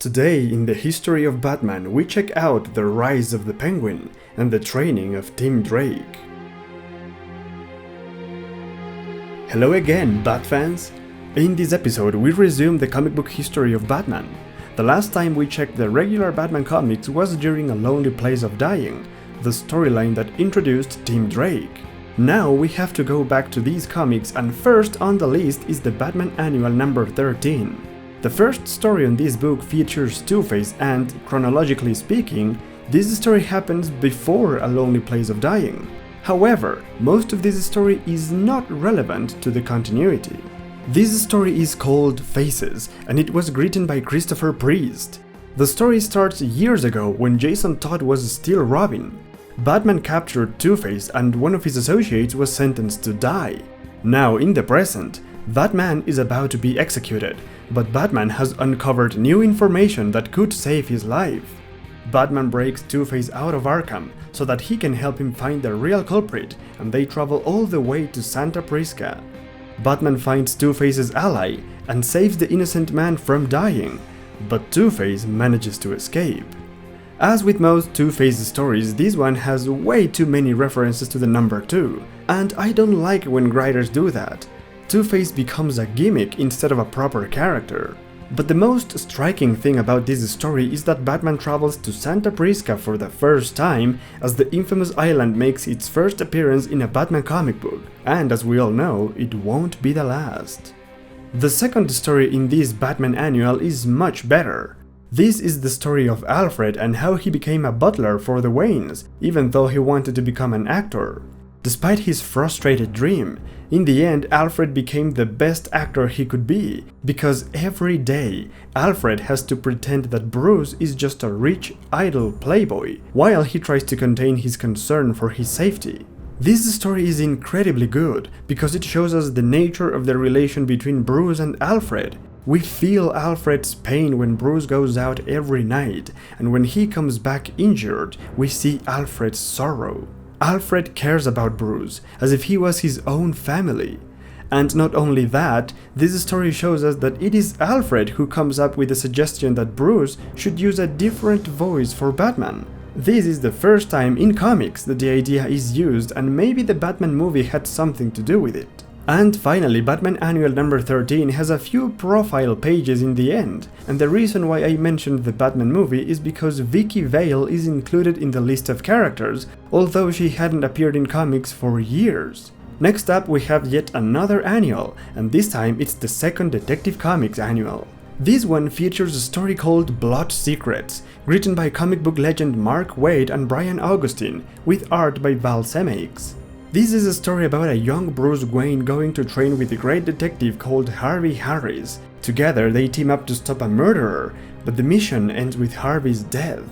Today, in the history of Batman, we check out the rise of the Penguin and the training of Tim Drake. Hello again, Bat fans! In this episode, we resume the comic book history of Batman. The last time we checked the regular Batman comics was during A Lonely Place of Dying, the storyline that introduced Tim Drake. Now we have to go back to these comics, and first on the list is the Batman Annual number 13. The first story in this book features Two-Face and, chronologically speaking, this story happens before A Lonely Place of Dying. However, most of this story is not relevant to the continuity. This story is called Faces, and it was written by Christopher Priest. The story starts years ago when Jason Todd was still Robin. Batman captured Two-Face and one of his associates was sentenced to die. Now, in the present, that man is about to be executed, but Batman has uncovered new information that could save his life. Batman breaks Two-Face out of Arkham so that he can help him find the real culprit, and they travel all the way to Santa Prisca. Batman finds Two-Face's ally and saves the innocent man from dying, but Two-Face manages to escape. As with most Two-Face stories, this one has way too many references to the number 2, and I don't like when writers do that. Two-Face becomes a gimmick instead of a proper character. But the most striking thing about this story is that Batman travels to Santa Prisca for the first time, as the infamous island makes its first appearance in a Batman comic book, and as we all know, it won't be the last. The second story in this Batman Annual is much better. This is the story of Alfred and how he became a butler for the Waynes, even though he wanted to become an actor. Despite his frustrated dream, in the end Alfred became the best actor he could be, because every day Alfred has to pretend that Bruce is just a rich, idle playboy, while he tries to contain his concern for his safety. This story is incredibly good, because it shows us the nature of the relation between Bruce and Alfred. We feel Alfred's pain when Bruce goes out every night, and when he comes back injured, we see Alfred's sorrow. Alfred cares about Bruce, as if he was his own family. And not only that, this story shows us that it is Alfred who comes up with the suggestion that Bruce should use a different voice for Batman. This is the first time in comics that the idea is used, and maybe the Batman movie had something to do with it. And finally, Batman Annual number 13 has a few profile pages in the end, and the reason why I mentioned the Batman movie is because Vicky Vale is included in the list of characters, although she hadn't appeared in comics for years. Next up we have yet another annual, and this time it's the second Detective Comics annual. This one features a story called Blood Secrets, written by comic book legend Mark Waid and Brian Augustine, with art by Val Semeiks. This is a story about a young Bruce Wayne going to train with a great detective called Harvey Harris. Together they team up to stop a murderer, but the mission ends with Harvey's death.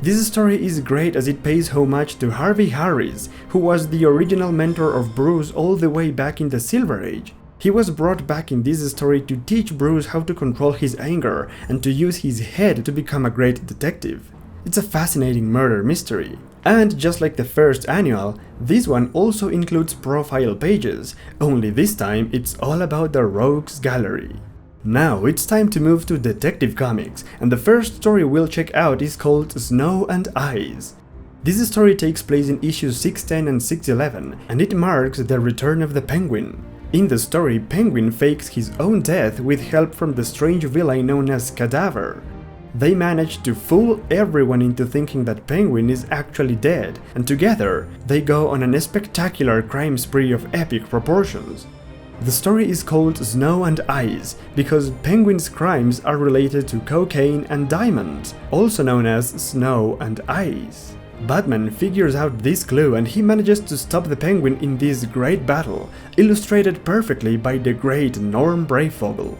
This story is great as it pays homage to Harvey Harris, who was the original mentor of Bruce all the way back in the Silver Age. He was brought back in this story to teach Bruce how to control his anger and to use his head to become a great detective. It's a fascinating murder mystery. And just like the first annual, this one also includes profile pages, only this time it's all about the Rogues Gallery. Now it's time to move to Detective Comics, and the first story we'll check out is called Snow and Ice. This story takes place in issues 610 and 611, and it marks the return of the Penguin. In the story, Penguin fakes his own death with help from the strange villain known as Cadaver. They manage to fool everyone into thinking that Penguin is actually dead, and together they go on a spectacular crime spree of epic proportions. The story is called Snow and Ice because Penguin's crimes are related to cocaine and diamonds, also known as snow and ice. Batman figures out this clue and he manages to stop the Penguin in this great battle, illustrated perfectly by the great Norm Breyfogle.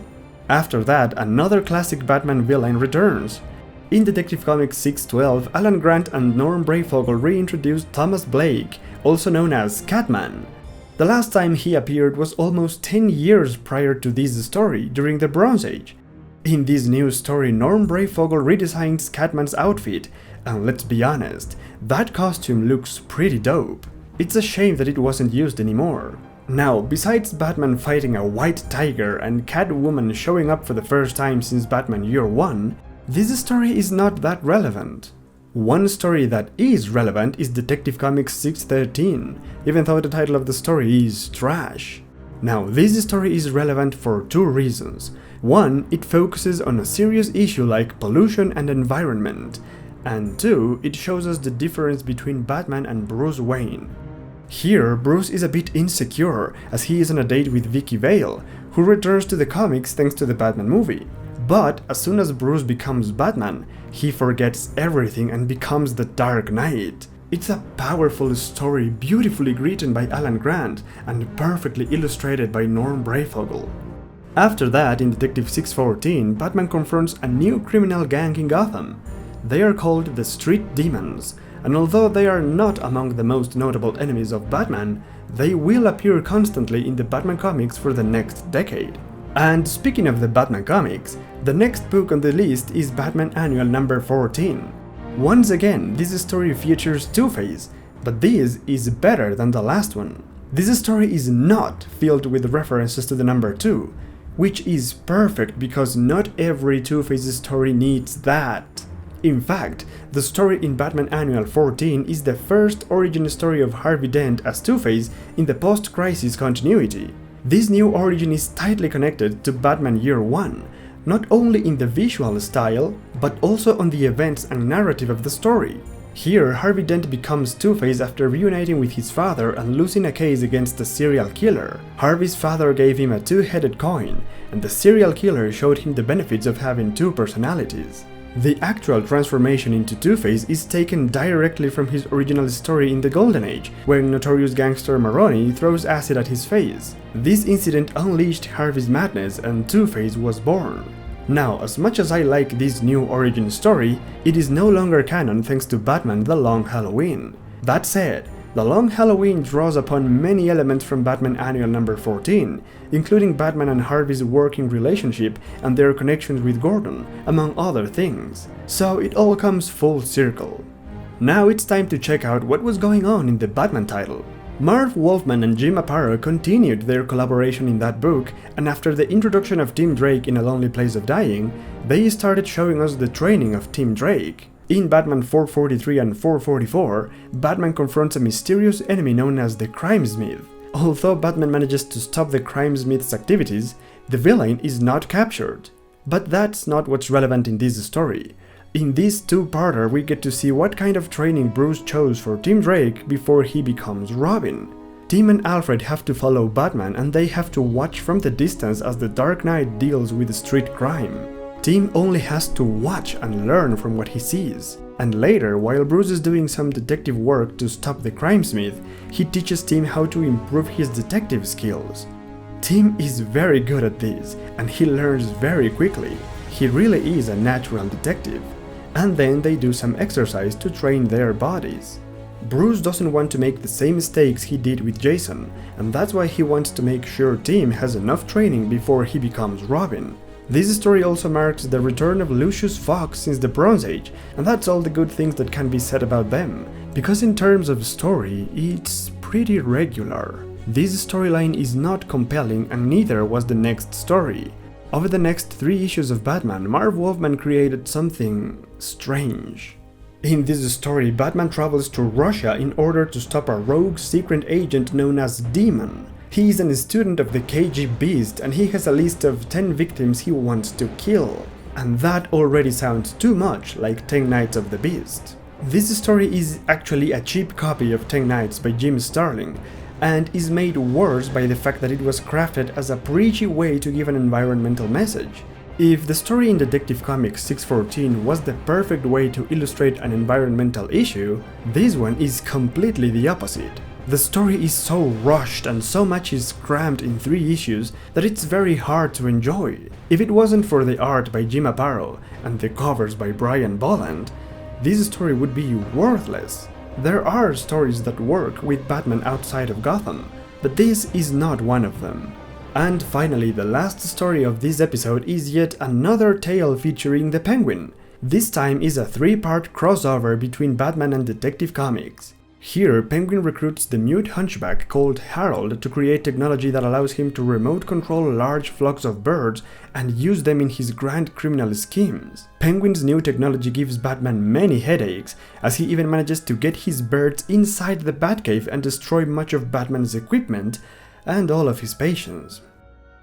After that, another classic Batman villain returns. In Detective Comics 612, Alan Grant and Norm Breyfogle reintroduced Thomas Blake, also known as Catman. The last time he appeared was almost 10 years prior to this story, during the Bronze Age. In this new story, Norm Breyfogle redesigns Catman's outfit, and let's be honest, that costume looks pretty dope. It's a shame that it wasn't used anymore. Now, besides Batman fighting a white tiger and Catwoman showing up for the first time since Batman Year 1, This story is not that relevant. One story that is relevant is Detective Comics 613, even though the title of the story is trash. Now, this story is relevant for two reasons. One, it focuses on a serious issue like pollution and environment, and two, it shows us the difference between Batman and Bruce Wayne. Here, Bruce is a bit insecure as he is on a date with Vicky Vale, who returns to the comics thanks to the Batman movie. But as soon as Bruce becomes Batman, he forgets everything and becomes the Dark Knight. It's a powerful story beautifully written by Alan Grant and perfectly illustrated by Norm Breyfogle. After that, in Detective 614, Batman confronts a new criminal gang in Gotham. They are called the Street Demons, and although they are not among the most notable enemies of Batman, they will appear constantly in the Batman comics for the next decade. And speaking of the Batman comics, the next book on the list is Batman Annual number 14. Once again, this story features Two-Face, but this is better than the last one. This story is not filled with references to the number 2, which is perfect because not every Two-Face story needs that. In fact, the story in Batman Annual 14 is the first origin story of Harvey Dent as Two-Face in the post-Crisis continuity. This new origin is tightly connected to Batman Year 1, not only in the visual style, but also on the events and narrative of the story. Here, Harvey Dent becomes Two-Face after reuniting with his father and losing a case against a serial killer. Harvey's father gave him a two-headed coin, and the serial killer showed him the benefits of having two personalities. The actual transformation into Two-Face is taken directly from his original story in the Golden Age, where notorious gangster Maroni throws acid at his face. This incident unleashed Harvey's madness and Two-Face was born. Now, as much as I like this new origin story, it is no longer canon thanks to Batman The Long Halloween. That said, The Long Halloween draws upon many elements from Batman Annual number 14, including Batman and Harvey's working relationship and their connections with Gordon, among other things. So it all comes full circle. Now it's time to check out what was going on in the Batman title. Marv Wolfman and Jim Aparo continued their collaboration in that book, and after the introduction of Tim Drake in A Lonely Place of Dying, they started showing us the training of Tim Drake. In Batman 443 and 444, Batman confronts a mysterious enemy known as the Crimesmith. Although Batman manages to stop the Crimesmith's activities, the villain is not captured. But that's not what's relevant in this story. In this two-parter, we get to see what kind of training Bruce chose for Tim Drake before he becomes Robin. Tim and Alfred have to follow Batman and they have to watch from the distance as the Dark Knight deals with street crime. Tim only has to watch and learn from what he sees. And later, while Bruce is doing some detective work to stop the Crimesmith, he teaches Tim how to improve his detective skills. Tim is very good at this, and he learns very quickly. He really is a natural detective. And then they do some exercise to train their bodies. Bruce doesn't want to make the same mistakes he did with Jason, and that's why he wants to make sure Tim has enough training before he becomes Robin. This story also marks the return of Lucius Fox since the Bronze Age, and that's all the good things that can be said about them, because in terms of story, it's pretty regular. This storyline is not compelling and neither was the next story. Over the next 3 issues of Batman, Marv Wolfman created something strange. In this story, Batman travels to Russia in order to stop a rogue secret agent known as Demon. He is a student of the KG Beast and he has a list of 10 victims he wants to kill. And that already sounds too much like 10 Nights of the Beast. This story is actually a cheap copy of 10 Nights by Jim Starlin, and is made worse by the fact that it was crafted as a preachy way to give an environmental message. If the story in Detective Comics 614 was the perfect way to illustrate an environmental issue, this one is completely the opposite. The story is so rushed and so much is crammed in 3 issues that it's very hard to enjoy. If it wasn't for the art by Jim Aparo and the covers by Brian Bolland, this story would be worthless. There are stories that work with Batman outside of Gotham, but this is not one of them. And finally, the last story of this episode is yet another tale featuring the Penguin. This time is a 3-part crossover between Batman and Detective Comics. Here, Penguin recruits the mute hunchback called Harold to create technology that allows him to remote control large flocks of birds and use them in his grand criminal schemes. Penguin's new technology gives Batman many headaches, as he even manages to get his birds inside the Batcave and destroy much of Batman's equipment and all of his patients.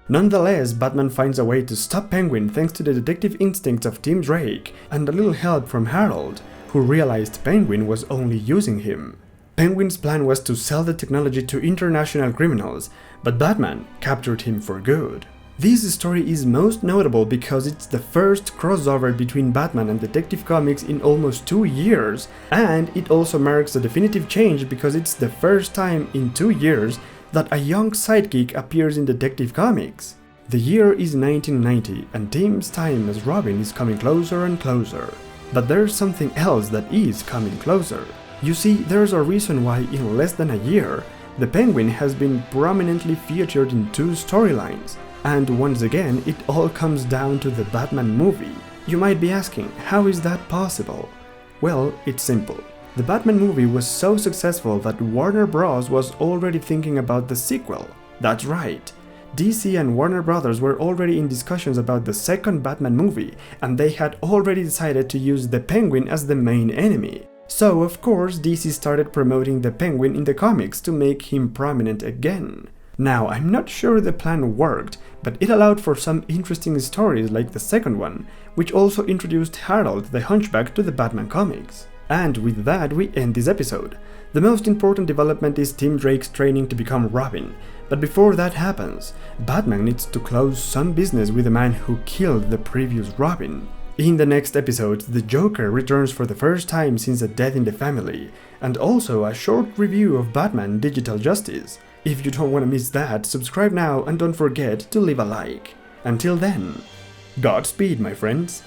Nonetheless, Batman finds a way to stop Penguin thanks to the detective instincts of Tim Drake and a little help from Harold, who realized Penguin was only using him. Penguin's plan was to sell the technology to international criminals, but Batman captured him for good. This story is most notable because it's the first crossover between Batman and Detective Comics in almost 2 years, and it also marks a definitive change because it's the first time in 2 years that a young sidekick appears in Detective Comics. The year is 1990, and Tim's time as Robin is coming closer and closer. But there's something else that is coming closer. You see, there's a reason why in less than a year, the Penguin has been prominently featured in 2 storylines. And once again, it all comes down to the Batman movie. You might be asking, how is that possible? Well, it's simple. The Batman movie was so successful that Warner Bros. Was already thinking about the sequel. That's right. DC and Warner Brothers were already in discussions about the second Batman movie, and they had already decided to use the Penguin as the main enemy. So, of course, DC started promoting the Penguin in the comics to make him prominent again. Now, I'm not sure the plan worked, but it allowed for some interesting stories like the second one, which also introduced Harold the Hunchback to the Batman comics. And with that, we end this episode. The most important development is Tim Drake's training to become Robin, but before that happens, Batman needs to close some business with the man who killed the previous Robin. In the next episode, the Joker returns for the first time since a death in the family, and also a short review of Batman Digital Justice. If you don't want to miss that, subscribe now and don't forget to leave a like. Until then, Godspeed, my friends!